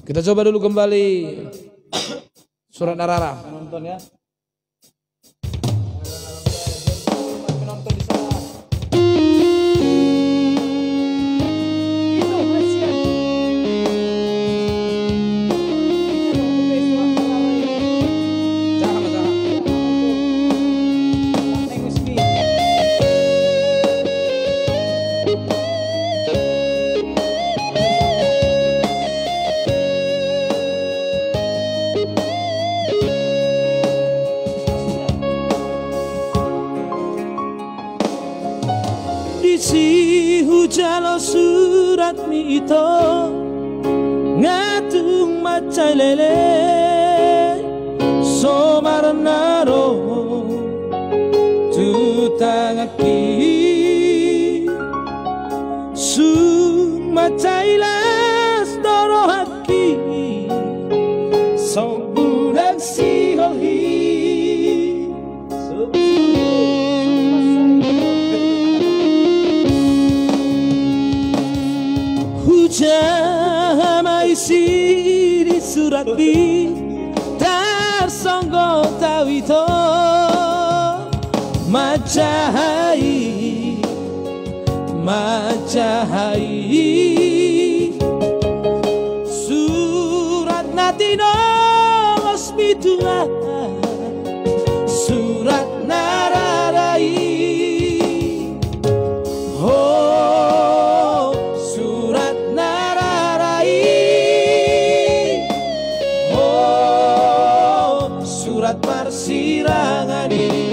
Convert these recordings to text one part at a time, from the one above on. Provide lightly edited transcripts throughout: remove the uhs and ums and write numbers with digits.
Kita coba dulu kembali surat Ar-Ra'd. Nonton ya. Si hujalo surat mi ito ngatung macay lele somaranaro tutangaki sung macay las dorohaki sobudak si holhi Jamai siri surat di tersonggo tawito majahai surat natino osmitua surat nararai persirangan ini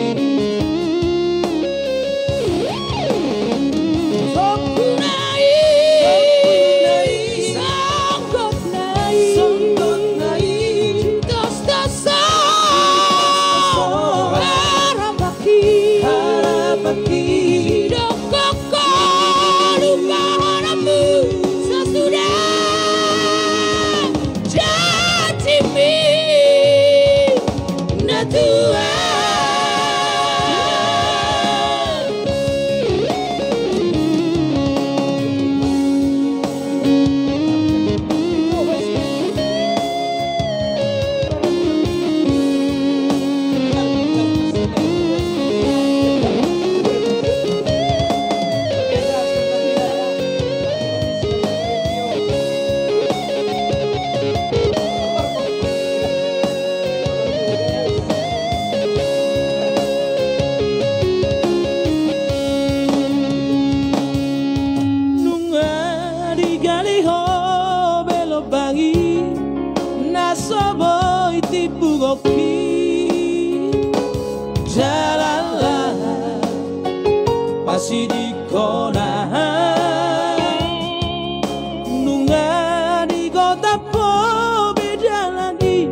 jalanlah pasti di kona nunga di kota po beda lagi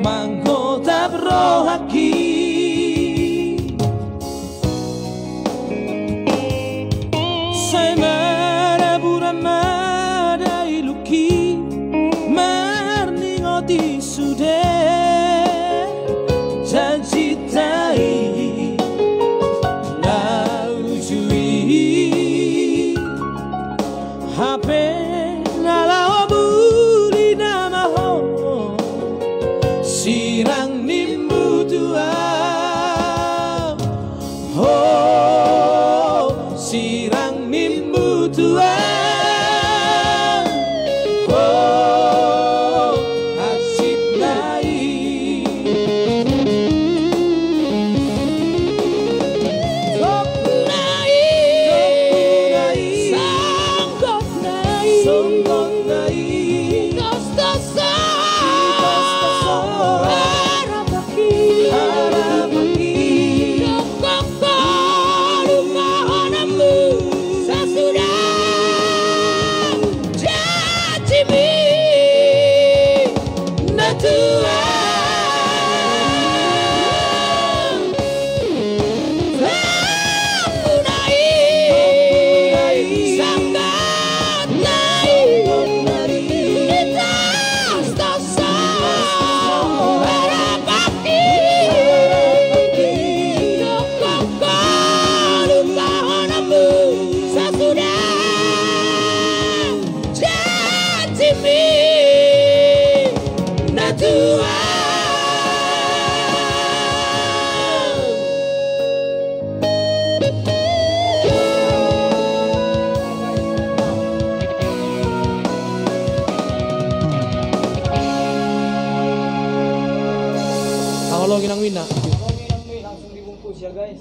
mangkota berohaki saya marah buram ada iluki marningoti sudah janjitai naujui HP nala obuli nama ho sirang nimbu tua ho sirang nimbu tua mimi na Tuhan. Kalau ginang wina. Langsung dibungkus ya guys.